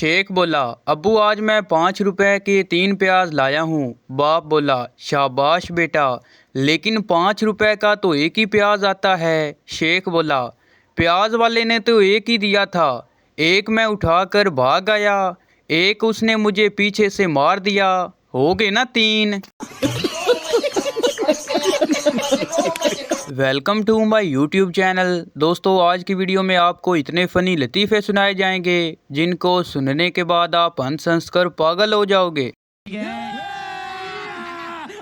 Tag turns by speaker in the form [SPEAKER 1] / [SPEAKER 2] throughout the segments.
[SPEAKER 1] शेख बोला, अब्बू आज मैं 5 रुपए के 3 प्याज लाया हूँ। बाप बोला, शाबाश बेटा, लेकिन 5 रुपए का तो एक ही प्याज आता है। शेख बोला, प्याज वाले ने तो एक ही दिया था, एक मैं उठाकर भाग गया, एक उसने मुझे पीछे से मार दिया, हो गए ना 3। Welcome to my YouTube channel. दोस्तों, आज की वीडियो में आपको इतने फ़नी लतीफ़े सुनाए जाएंगे जिनको सुनने के बाद आप हंस हंस कर पागल हो जाओगे।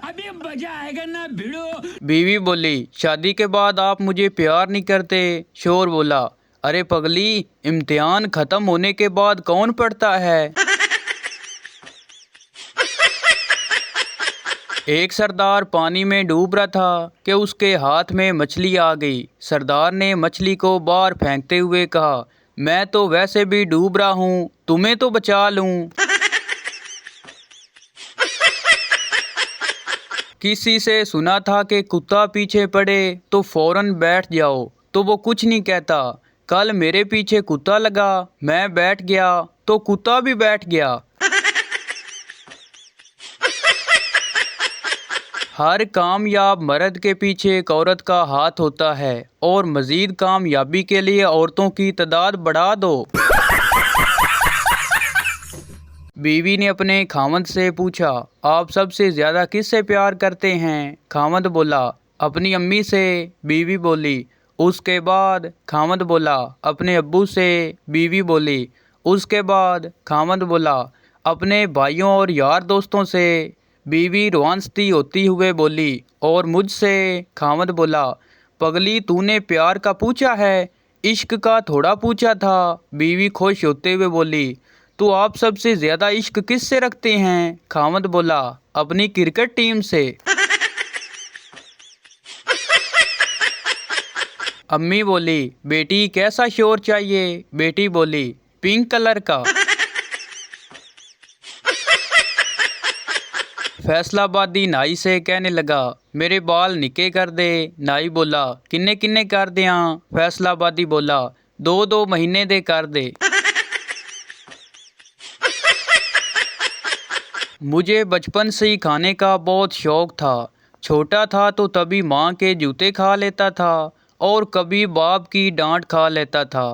[SPEAKER 1] अभी मजा आएगा ना भिड़ो। बीवी बोली, शादी के बाद आप मुझे प्यार नहीं करते। शोर बोला, अरे पगली, इम्तिहान ख़त्म होने के बाद कौन पढ़ता है। एक सरदार पानी में डूब रहा था कि उसके हाथ में मछली आ गई। सरदार ने मछली को बाहर फेंकते हुए कहा, मैं तो वैसे भी डूब रहा हूँ, तुम्हें तो बचा लूँ। किसी से सुना था कि कुत्ता पीछे पड़े तो फौरन बैठ जाओ, तो वो कुछ नहीं कहता। कल मेरे पीछे कुत्ता लगा, मैं बैठ गया तो कुत्ता भी बैठ गया। हर कामयाब मर्द के पीछे एक औरत का हाथ होता है, और मजीद कामयाबी के लिए औरतों की तादाद बढ़ा दो। बीवी ने अपने खामद से पूछा, आप सबसे ज़्यादा किससे प्यार करते हैं। खामद बोला, अपनी अम्मी से। बीवी बोली, उसके बाद। खामद बोला, अपने अब्बू से। बीवी बोली, उसके बाद। खामद बोला, अपने भाइयों और यार दोस्तों से। बीवी रोआंसती होती हुए बोली, और मुझसे। खामद बोला, पगली, तूने प्यार का पूछा है, इश्क का थोड़ा पूछा था। बीवी खुश होते हुए बोली, तो आप सबसे ज़्यादा इश्क किससे रखते हैं। खामद बोला, अपनी क्रिकेट टीम से। अम्मी बोली, बेटी कैसा शोर चाहिए। बेटी बोली, पिंक कलर का। फैसलाबादी नाई से कहने लगा, मेरे बाल निके कर दे। नाई बोला, किन्ने किन्ने कर दिया। फैसलाबादी बोला, 2-2 महीने दे कर दे। मुझे बचपन से ही खाने का बहुत शौक था। छोटा था तो तभी माँ के जूते खा लेता था और कभी बाप की डांट खा लेता था।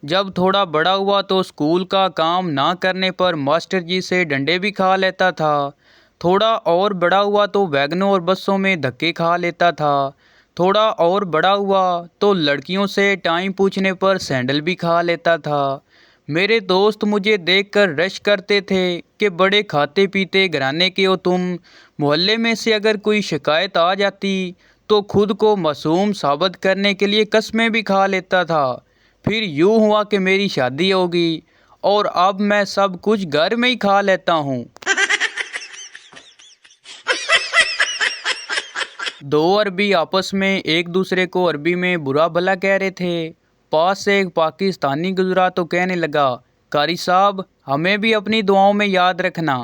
[SPEAKER 1] जब थोड़ा बड़ा हुआ तो स्कूल का काम ना करने पर मास्टर जी से डंडे भी खा लेता था। थोड़ा और बड़ा हुआ तो वैगनों और बसों में धक्के खा लेता था। थोड़ा और बड़ा हुआ तो लड़कियों से टाइम पूछने पर सैंडल भी खा लेता था। मेरे दोस्त मुझे देखकर रश करते थे कि बड़े खाते पीते घराने के हो तुम। मोहल्ले में से अगर कोई शिकायत आ जाती तो खुद को मासूम साबित करने के लिए कस्में भी खा लेता था। फिर यूँ हुआ कि मेरी शादी होगी और अब मैं सब कुछ घर में ही खा लेता हूँ। 2 अरबी आपस में एक दूसरे को अरबी में बुरा भला कह रहे थे। पास से एक पाकिस्तानी गुजरा तो कहने लगा, कारी साहब, हमें भी अपनी दुआओं में याद रखना।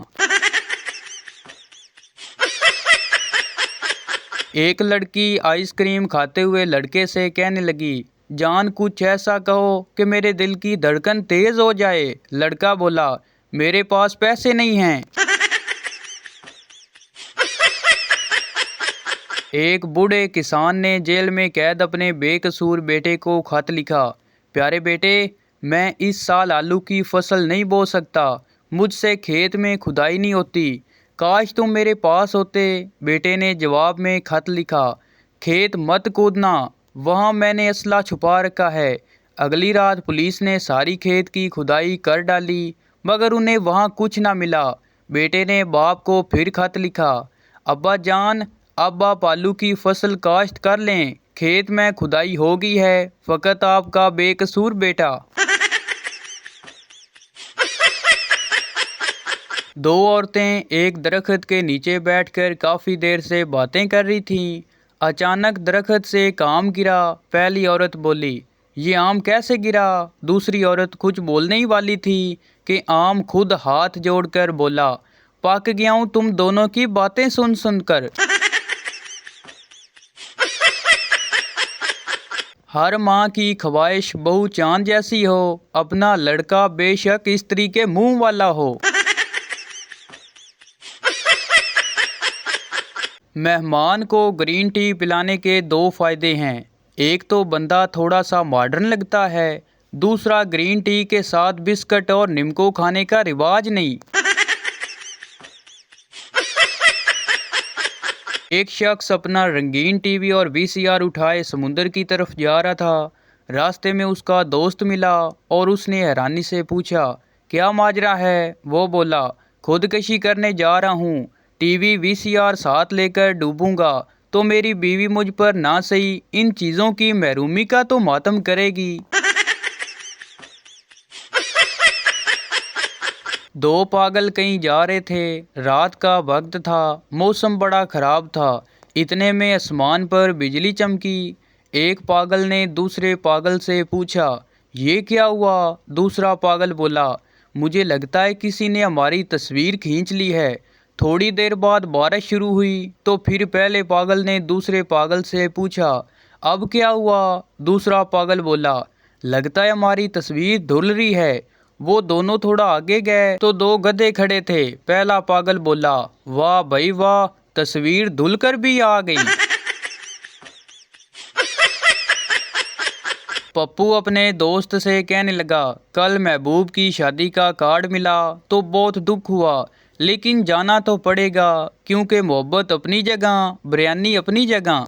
[SPEAKER 1] एक लड़की आइसक्रीम खाते हुए लड़के से कहने लगी, जान कुछ ऐसा कहो कि मेरे दिल की धड़कन तेज हो जाए। लड़का बोला, मेरे पास पैसे नहीं हैं। एक बूढ़े किसान ने जेल में कैद अपने बेकसूर बेटे को खत लिखा, प्यारे बेटे, मैं इस साल आलू की फसल नहीं बो सकता, मुझसे खेत में खुदाई नहीं होती, काश तुम मेरे पास होते। बेटे ने जवाब में खत लिखा, खेत मत कूदना, वहाँ मैंने असला छुपा रखा है। अगली रात पुलिस ने सारी खेत की खुदाई कर डाली, मगर उन्हें वहाँ कुछ ना मिला। बेटे ने बाप को फिर खत लिखा, अब्बा जान, अब आप आलू की फसल काश्त कर लें, खेत में खुदाई हो गई है, फ़कत आपका बेकसूर बेटा। 2 औरतें एक दरख्त के नीचे बैठकर काफ़ी देर से बातें कर रही थीं। अचानक दरख्त से एक आम गिरा। पहली औरत बोली, ये आम कैसे गिरा। दूसरी औरत कुछ बोलने ही वाली थी कि आम खुद हाथ जोड़कर बोला, पक गया हूँ तुम दोनों की बातें सुन सुनकर। हर माँ की ख्वाहिश बहू चांद जैसी हो, अपना लड़का बेशक स्त्री के मुंह वाला हो। मेहमान को ग्रीन टी पिलाने के दो फायदे हैं। एक तो बंदा थोड़ा सा मॉडर्न लगता है, दूसरा ग्रीन टी के साथ बिस्किट और निम्को खाने का रिवाज नहीं। एक शख्स अपना रंगीन टीवी और वीसीआर उठाए समुंदर की तरफ जा रहा था। रास्ते में उसका दोस्त मिला और उसने हैरानी से पूछा, क्या माजरा है? वो बोला, खुदकशी करने जा रहा हूँ, टीवी वीसीआर साथ लेकर डूबूंगा तो मेरी बीवी मुझ पर ना सही इन चीज़ों की महरूमी का तो मातम करेगी। दो पागल कहीं जा रहे थे। रात का वक्त था, मौसम बड़ा खराब था। इतने में आसमान पर बिजली चमकी। एक पागल ने दूसरे पागल से पूछा, ये क्या हुआ? दूसरा पागल बोला, मुझे लगता है किसी ने हमारी तस्वीर खींच ली है। थोड़ी देर बाद बारिश शुरू हुई तो फिर पहले पागल ने दूसरे पागल से पूछा, अब क्या हुआ? दूसरा पागल बोला, लगता है हमारी तस्वीर धुल रही है। वो दोनों थोड़ा आगे गए तो दो गधे खड़े थे। पहला पागल बोला, वाह भाई वाह, तस्वीर धुल कर भी आ गई। पप्पू अपने दोस्त से कहने लगा, कल महबूब की शादी का कार्ड मिला तो बहुत दुख हुआ, लेकिन जाना तो पड़ेगा क्योंकि मोहब्बत अपनी जगह, बिरयानी अपनी जगह।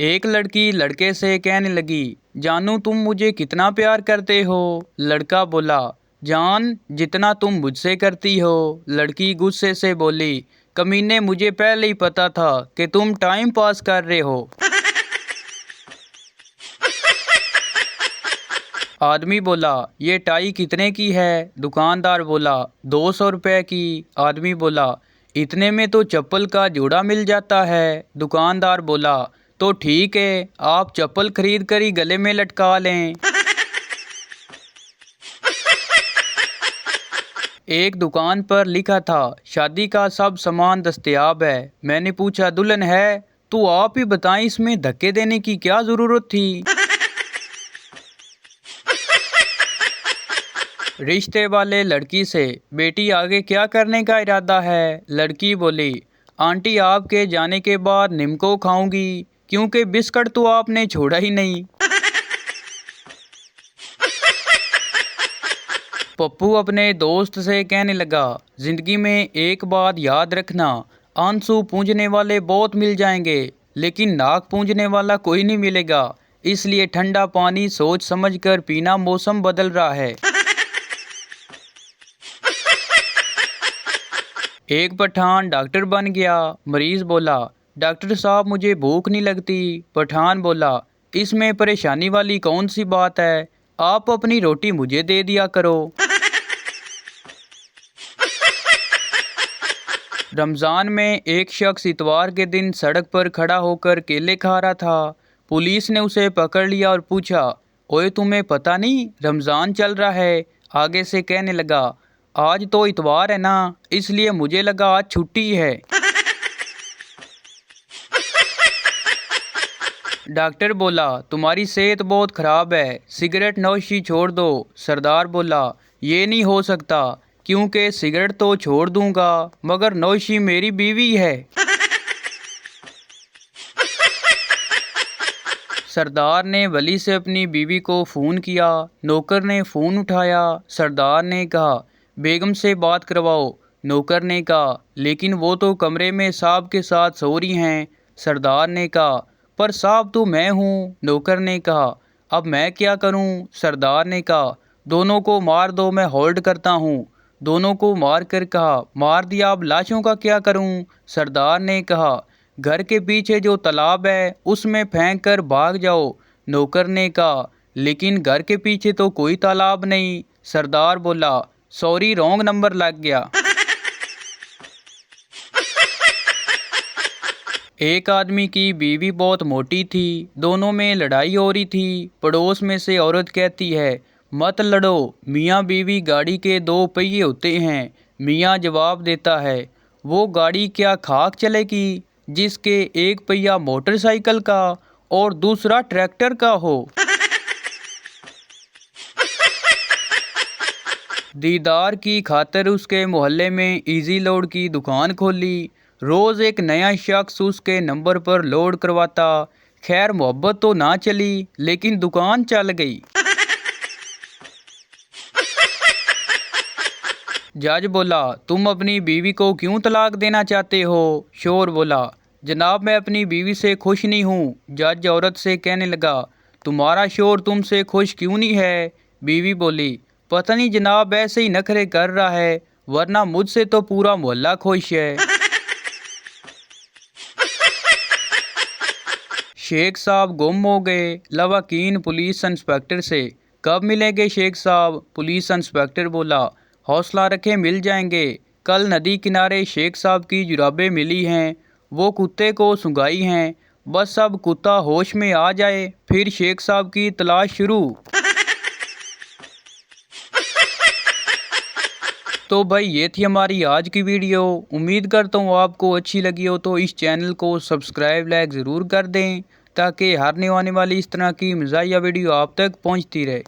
[SPEAKER 1] एक लड़की लड़के से कहने लगी, जानू तुम मुझे कितना प्यार करते हो? लड़का बोला, जान जितना तुम मुझसे करती हो। लड़की गुस्से से बोली, कमीने मुझे पहले ही पता था कि तुम टाइम पास कर रहे हो। आदमी बोला, ये टाई कितने की है? दुकानदार बोला, 200 रुपये की। आदमी बोला, इतने में तो चप्पल का जोड़ा मिल जाता है। दुकानदार बोला, तो ठीक है, आप चप्पल खरीद कर ही गले में लटका लें। एक दुकान पर लिखा था, शादी का सब सामान दस्तयाब है। मैंने पूछा, दुल्हन है? तो आप ही बताएं, इसमें धक्के देने की क्या जरूरत थी? रिश्ते वाले लड़की से, बेटी आगे क्या करने का इरादा है? लड़की बोली, आंटी आपके जाने के बाद निम्को खाऊंगी क्योंकि बिस्किट तो आपने छोड़ा ही नहीं। पप्पू अपने दोस्त से कहने लगा, जिंदगी में एक बात याद रखना, आंसू पूंझने वाले बहुत मिल जाएंगे लेकिन नाक पूंझने वाला कोई नहीं मिलेगा, इसलिए ठंडा पानी सोच समझ कर पीना, मौसम बदल रहा है। एक पठान डॉक्टर बन गया। मरीज बोला, डॉक्टर साहब मुझे भूख नहीं लगती। पठान बोला, इसमें परेशानी वाली कौन सी बात है, आप अपनी रोटी मुझे दे दिया करो। रमज़ान में एक शख्स इतवार के दिन सड़क पर खड़ा होकर केले खा रहा था। पुलिस ने उसे पकड़ लिया और पूछा, ओए तुम्हें पता नहीं रमज़ान चल रहा है? आगे से कहने लगा, आज तो इतवार है ना, इसलिए मुझे लगा आज छुट्टी है। डॉक्टर बोला, तुम्हारी सेहत बहुत ख़राब है, सिगरेट नौशी छोड़ दो। सरदार बोला, ये नहीं हो सकता क्योंकि सिगरेट तो छोड़ दूंगा मगर नौशी मेरी बीवी है। सरदार ने वली से अपनी बीवी को फ़ोन किया। नौकर ने फ़ोन उठाया। सरदार ने कहा, बेगम से बात करवाओ। नौकर ने कहा, लेकिन वो तो कमरे में साहब के साथ सो रही हैं। सरदार ने कहा, पर साहब तो मैं हूँ। नौकर ने कहा, अब मैं क्या करूँ? सरदार ने कहा, दोनों को मार दो, मैं होल्ड करता हूँ। दोनों को मार कर कहा, मार दिया, अब लाशों का क्या करूँ? सरदार ने कहा, घर के पीछे जो तालाब है उसमें फेंक कर भाग जाओ। नौकर ने कहा, लेकिन घर के पीछे तो कोई तालाब नहीं। सरदार बोला, सॉरी, रॉन्ग नंबर लग गया। एक आदमी की बीवी बहुत मोटी थी। दोनों में लड़ाई हो रही थी। पड़ोस में से औरत कहती है, मत लड़ो, मियाँ बीवी गाड़ी के दो पहिए होते हैं। मियाँ जवाब देता है, वो गाड़ी क्या खाक चलेगी? जिसके एक पहिया मोटरसाइकिल का और दूसरा ट्रैक्टर का हो। दीदार की खातिर उसके मोहल्ले में इजी लोड की दुकान खोली। रोज़ एक नया शख्स उसके नंबर पर लोड करवाता। खैर मोहब्बत तो ना चली लेकिन दुकान चल गई। जज बोला, तुम अपनी बीवी को क्यों तलाक देना चाहते हो? शोर बोला, जनाब मैं अपनी बीवी से खुश नहीं हूँ। जज औरत से कहने लगा, तुम्हारा शोर तुमसे खुश क्यों नहीं है? बीवी बोली, पता नहीं जनाब ऐसे ही नखरे कर रहा है, वरना मुझसे तो पूरा मोहल्ला खुश है। शेख साहब गुम हो गए। लवाकीन पुलिस इंस्पेक्टर से, कब मिलेंगे शेख साहब? पुलिस इंस्पेक्टर बोला, हौसला रखें मिल जाएंगे। कल नदी किनारे शेख साहब की जुराबें मिली हैं, वो कुत्ते को सुंघाई हैं। बस अब कुत्ता होश में आ जाए फिर शेख साहब की तलाश शुरू। तो भाई ये थी हमारी आज की वीडियो। उम्मीद करता हूँ आपको अच्छी लगी हो, तो इस चैनल को सब्सक्राइब लाइक ज़रूर कर दें ताकि हर आने वाली इस तरह की मज़ाहिया वीडियो आप तक पहुँचती रहे।